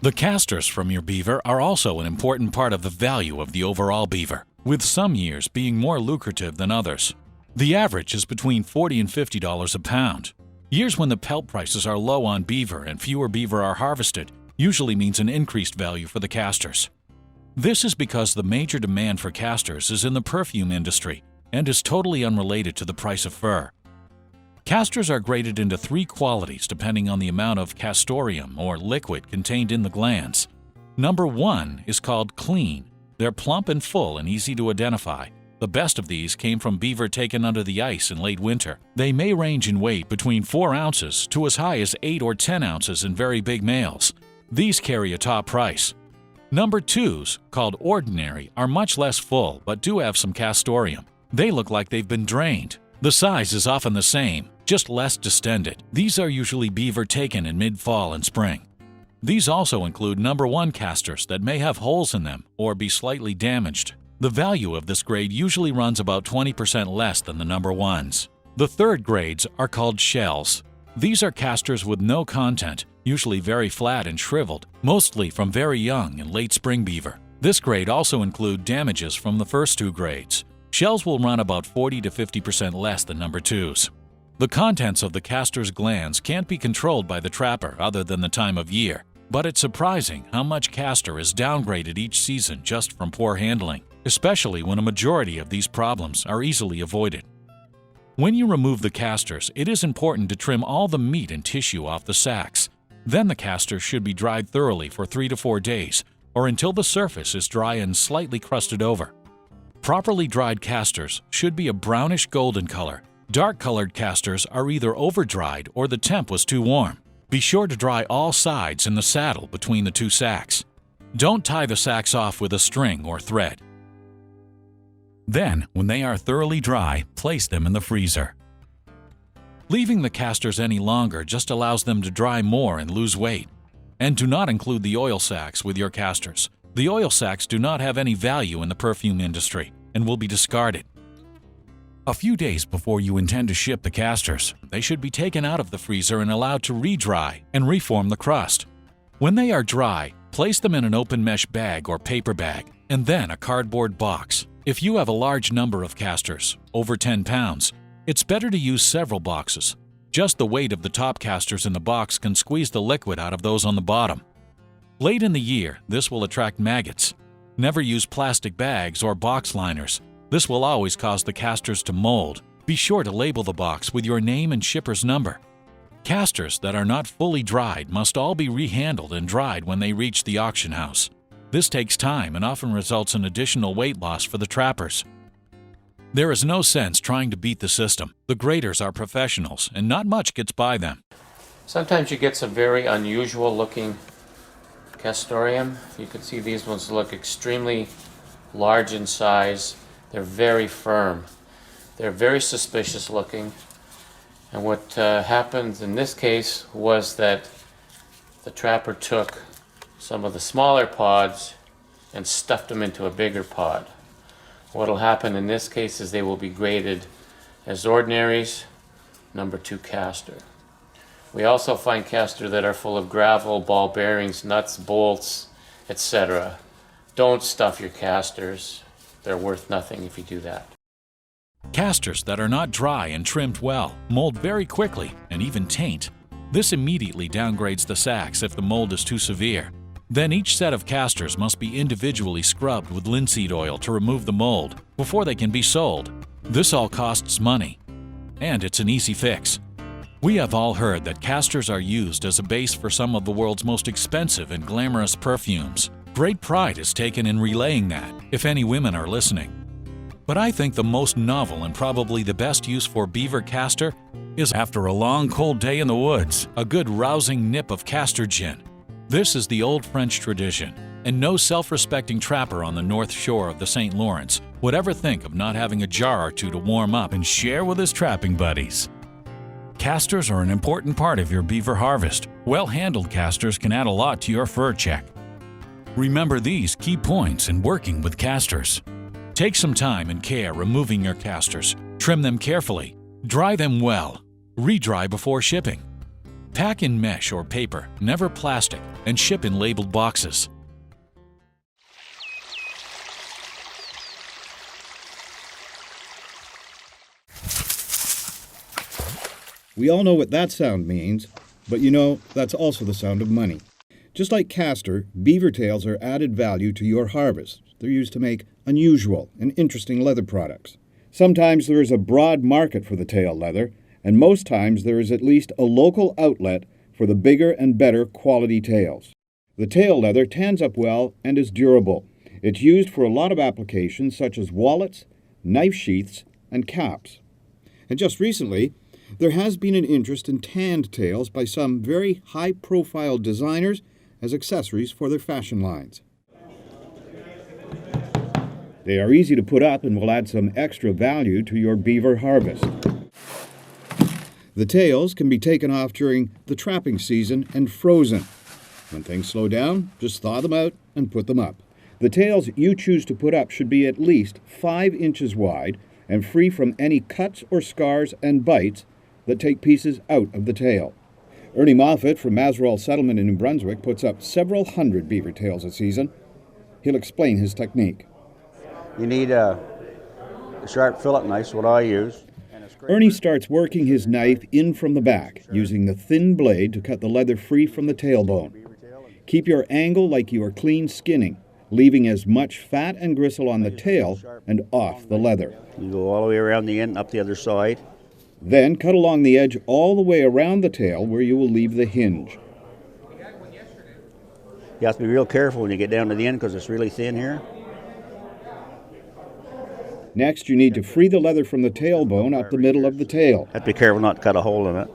The casters from your beaver are also an important part of the value of the overall beaver, with some years being more lucrative than others. The average is between $40 and $50 a pound. Years when the pelt prices are low on beaver and fewer beaver are harvested usually means an increased value for the casters. This is because the major demand for casters is in the perfume industry and is totally unrelated to the price of fur. Casters are graded into 3 qualities depending on the amount of castoreum or liquid contained in the glands. Number 1 is called clean. They're plump and full and easy to identify. The best of these came from beaver taken under the ice in late winter. They may range in weight between 4 ounces to as high as 8 or 10 ounces in very big males. These carry a top price. Number 2s, called ordinary, are much less full but do have some castoreum. They look like they've been drained. The size is often the same, just less distended. These are usually beaver taken in mid-fall and spring. These also include number 1 casters that may have holes in them or be slightly damaged. The value of this grade usually runs about 20% less than the number 1s. The third grades are called shells. These are casters with no content, usually very flat and shriveled, mostly from very young and late spring beaver. This grade also includes damages from the first 2 grades. Shells will run about 40 to 50% less than number 2s. The contents of the caster's glands can't be controlled by the trapper other than the time of year, but it's surprising how much castor is downgraded each season just from poor handling, especially when a majority of these problems are easily avoided. When you remove the casters, it is important to trim all the meat and tissue off the sacks. Then the casters should be dried thoroughly for 3 to 4 days, or until the surface is dry and slightly crusted over. Properly dried casters should be a brownish golden color. Dark-colored casters are either over-dried or the temp was too warm. Be sure to dry all sides in the saddle between the 2 sacks. Don't tie the sacks off with a string or thread. Then, when they are thoroughly dry, place them in the freezer. Leaving the casters any longer just allows them to dry more and lose weight. And do not include the oil sacs with your casters. The oil sacs do not have any value in the perfume industry and will be discarded. A few days before you intend to ship the casters, they should be taken out of the freezer and allowed to re-dry and reform the crust. When they are dry, place them in an open mesh bag or paper bag, and then a cardboard box. If you have a large number of casters, over 10 pounds, it's better to use several boxes. Just the weight of the top casters in the box can squeeze the liquid out of those on the bottom. Late in the year, this will attract maggots. Never use plastic bags or box liners. This will always cause the casters to mold. Be sure to label the box with your name and shipper's number. Casters that are not fully dried must all be rehandled and dried when they reach the auction house. This takes time and often results in additional weight loss for the trappers. There is no sense trying to beat the system. The graders are professionals and not much gets by them. Sometimes you get some very unusual looking castoreum. You can see these ones look extremely large in size. They're very firm. They're very suspicious looking. And what happened in this case was that the trapper took some of the smaller pods and stuffed them into a bigger pod. What will happen in this case is they will be graded as ordinaries, number 2 caster. We also find caster that are full of gravel, ball bearings, nuts, bolts, etc. Don't stuff your casters. They're worth nothing if you do that. Casters that are not dry and trimmed well mold very quickly and even taint. This immediately downgrades the sacks if the mold is too severe. Then each set of casters must be individually scrubbed with linseed oil to remove the mold before they can be sold. This all costs money, and it's an easy fix. We have all heard that casters are used as a base for some of the world's most expensive and glamorous perfumes. Great pride is taken in relaying that, if any women are listening. But I think the most novel and probably the best use for beaver castor is after a long cold day in the woods, a good rousing nip of castor gin. This is the old French tradition, and no self-respecting trapper on the north shore of the St. Lawrence would ever think of not having a jar or 2 to warm up and share with his trapping buddies. Casters are an important part of your beaver harvest. Well-handled casters can add a lot to your fur check. Remember these key points in working with casters. Take some time and care removing your casters. Trim them carefully. Dry them well. Re-dry before shipping. Pack in mesh or paper, never plastic. and ship in labeled boxes. We all know what that sound means, but you know, that's also the sound of money. Just like castor, beaver tails are added value to your harvest. They're used to make unusual and interesting leather products. Sometimes there is a broad market for the tail leather, and most times there is at least a local outlet for the bigger and better quality tails. The tail leather tans up well and is durable. It's used for a lot of applications such as wallets, knife sheaths, and caps. And just recently, there has been an interest in tanned tails by some very high-profile designers as accessories for their fashion lines. They are easy to put up and will add some extra value to your beaver harvest. The tails can be taken off during the trapping season and frozen. When things slow down, just thaw them out and put them up. The tails you choose to put up should be at least 5 inches wide and free from any cuts or scars and bites that take pieces out of the tail. Ernie Moffat from Mazaral Settlement in New Brunswick puts up several hundred beaver tails a season. He'll explain his technique. You need a sharp fillet knife, what I use. Ernie starts working his knife in from the back, using the thin blade to cut the leather free from the tailbone. Keep your angle like you are clean skinning, leaving as much fat and gristle on the tail and off the leather. You go all the way around the end and up the other side. Then cut along the edge all the way around the tail where you will leave the hinge. You have to be real careful when you get down to the end because it's really thin here. Next, you need to free the leather from the tailbone up the middle of the tail. Have to be careful not to cut a hole in it.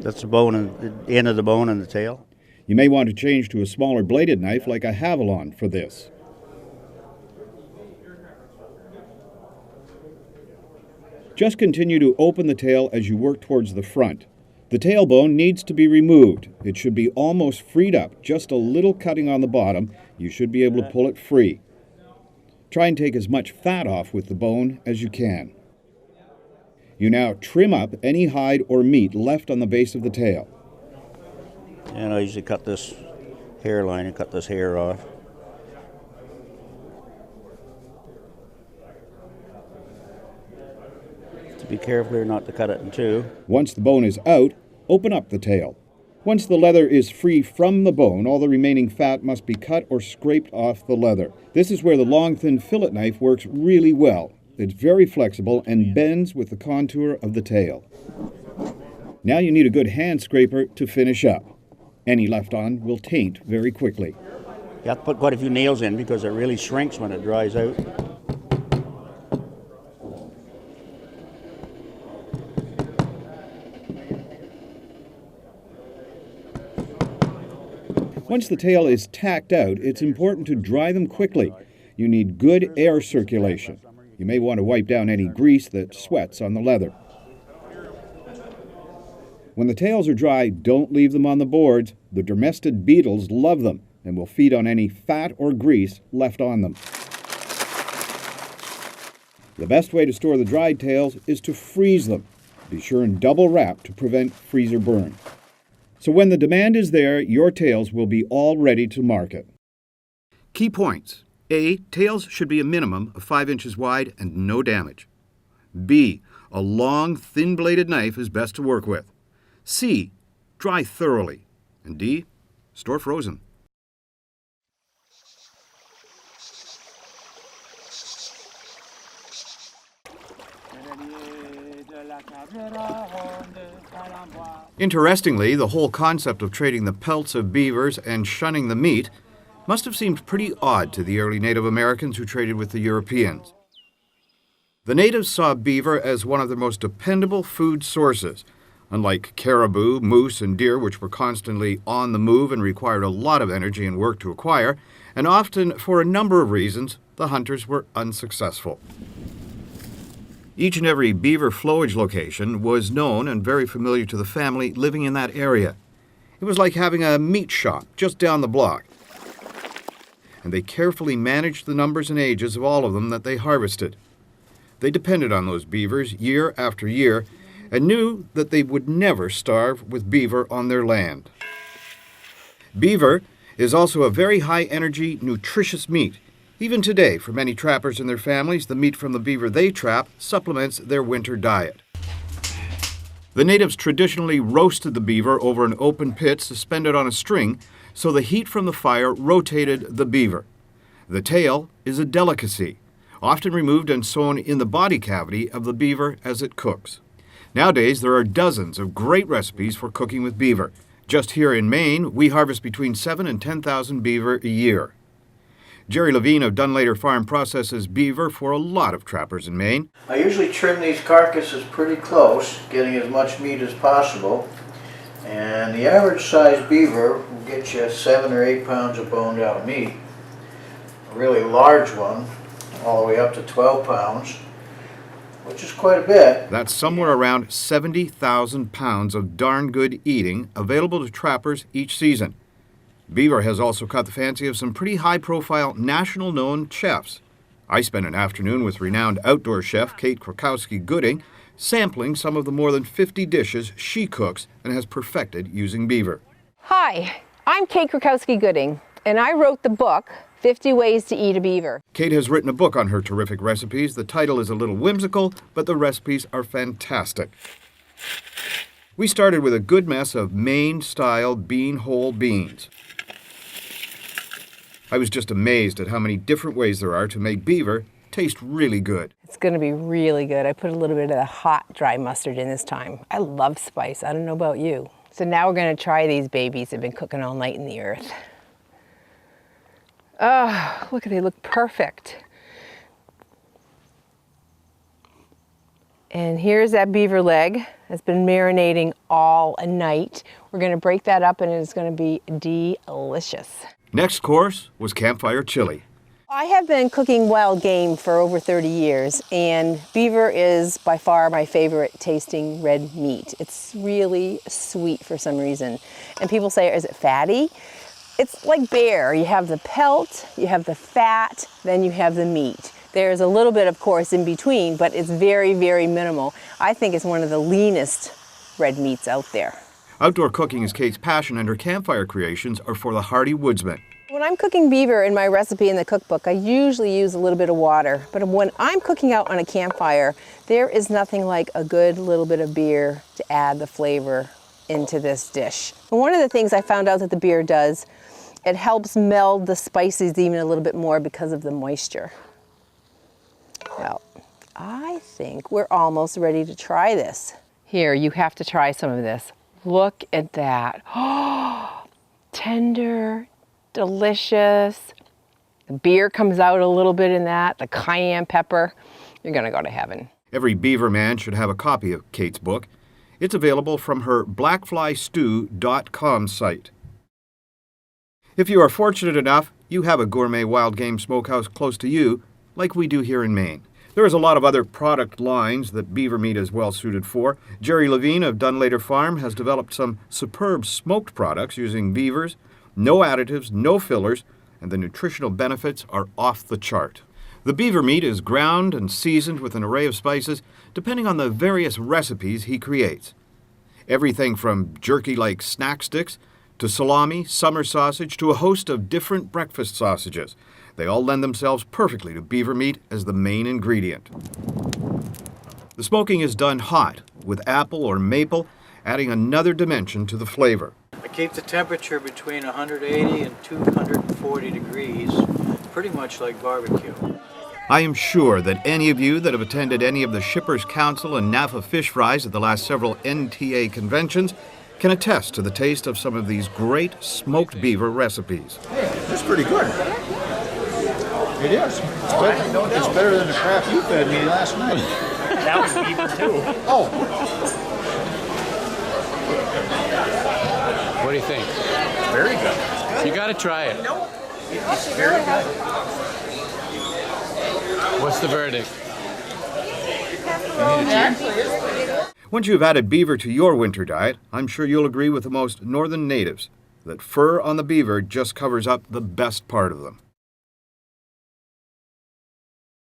That's the bone and the end of the bone and the tail. You may want to change to a smaller bladed knife like a Havilon for this. Just continue to open the tail as you work towards the front. The tailbone needs to be removed. It should be almost freed up, just a little cutting on the bottom. You should be able to pull it free. Try and take as much fat off with the bone as you can. You now trim up any hide or meat left on the base of the tail. And I usually cut this hairline and cut this hair off. Be careful here not to cut it in two. Once the bone is out, open up the tail. Once the leather is free from the bone, all the remaining fat must be cut or scraped off the leather. This is where the long, thin fillet knife works really well. It's very flexible and bends with the contour of the tail. Now you need a good hand scraper to finish up. Any left on will taint very quickly. You have to put quite a few nails in because it really shrinks when it dries out. Once the tail is tacked out, it's important to dry them quickly. You need good air circulation. You may want to wipe down any grease that sweats on the leather. When the tails are dry, don't leave them on the boards. The domestic beetles love them and will feed on any fat or grease left on them. The best way to store the dried tails is to freeze them. Be sure and double wrap to prevent freezer burn. So when the demand is there, your tails will be all ready to market. Key points. A. Tails should be a minimum of 5 inches wide and no damage. B. A long, thin-bladed knife is best to work with. C. Dry thoroughly. And D. Store frozen. Interestingly, the whole concept of trading the pelts of beavers and shunning the meat must have seemed pretty odd to the early Native Americans who traded with the Europeans. The natives saw beaver as one of their most dependable food sources. Unlike caribou, moose, and deer, which were constantly on the move and required a lot of energy and work to acquire, and often, for a number of reasons, the hunters were unsuccessful. Each and every beaver flowage location was known and very familiar to the family living in that area. It was like having a meat shop just down the block. And they carefully managed the numbers and ages of all of them that they harvested. They depended on those beavers year after year and knew that they would never starve with beaver on their land. Beaver is also a very high-energy, nutritious meat. Even today, for many trappers and their families, the meat from the beaver they trap supplements their winter diet. The natives traditionally roasted the beaver over an open pit suspended on a string, so the heat from the fire rotated the beaver. The tail is a delicacy, often removed and sewn in the body cavity of the beaver as it cooks. Nowadays, there are dozens of great recipes for cooking with beaver. Just here in Maine, we harvest between 7,000 and 10,000 beaver a year. Jerry Levine of Dunlater Farm processes beaver for a lot of trappers in Maine. I usually trim these carcasses pretty close, getting as much meat as possible. And the average size beaver will get you 7 or 8 pounds of boned out meat. A really large one, all the way up to 12 pounds, which is quite a bit. That's somewhere around 70,000 pounds of darn good eating available to trappers each season. Beaver has also caught the fancy of some pretty high-profile, national-known chefs. I spent an afternoon with renowned outdoor chef Kate Krakowski-Gooding, sampling some of the more than 50 dishes she cooks and has perfected using beaver. Hi, I'm Kate Krakowski-Gooding, and I wrote the book, 50 Ways to Eat a Beaver. Kate has written a book on her terrific recipes. The title is a little whimsical, but the recipes are fantastic. We started with a good mess of Maine-style whole beans. I was just amazed at how many different ways there are to make beaver taste really good. It's going to be really good. I put a little bit of the hot dry mustard in this time. I love spice. I don't know about you. So now we're going to try these babies. They've been cooking all night in the earth. Oh, look, they look perfect. And here's that beaver leg that's been marinating all night. We're going to break that up and it's going to be delicious. Next course was campfire chili. I have been cooking wild game for over 30 years, and beaver is by far my favorite tasting red meat. It's really sweet for some reason. And people say, is it fatty? It's like bear. You have the pelt, you have the fat, then you have the meat. There's a little bit, of course, in between, but it's very, very minimal. I think it's one of the leanest red meats out there. Outdoor cooking is Kate's passion, and her campfire creations are for the hardy woodsman. When I'm cooking beaver in my recipe in the cookbook, I usually use a little bit of water. But when I'm cooking out on a campfire, there is nothing like a good little bit of beer to add the flavor into this dish. And one of the things I found out that the beer does, it helps meld the spices even a little bit more because of the moisture. Well, I think we're almost ready to try this. Here, you have to try some of this. Look at that. Oh, tender, delicious. The beer comes out a little bit in that, the cayenne pepper. You're gonna go to heaven. Every beaver man should have a copy of Kate's book. It's available from her blackflystew.com site. If you are fortunate enough, you have a gourmet wild game smokehouse close to you, like we do here in Maine. There is a lot of other product lines that beaver meat is well suited for. Jerry Levine of Dunlater Farm has developed some superb smoked products using beavers, no additives, no fillers, and the nutritional benefits are off the chart. The beaver meat is ground and seasoned with an array of spices depending on the various recipes he creates. Everything from jerky-like snack sticks to salami, summer sausage, to a host of different breakfast sausages. They all lend themselves perfectly to beaver meat as the main ingredient. The smoking is done hot with apple or maple, adding another dimension to the flavor. I keep the temperature between 180 and 240 degrees, pretty much like barbecue. I am sure that any of you that have attended any of the Shippers Council and NAFA fish fries at the last several NTA conventions can attest to the taste of some of these great smoked beaver recipes. It's pretty good. It is. It's better than the crap you fed me last night. That was beaver too. Oh. What do you think? Very good. You gotta try it. It's very good. What's the verdict? Once you've added beaver to your winter diet, I'm sure you'll agree with the most northern natives that fur on the beaver just covers up the best part of them.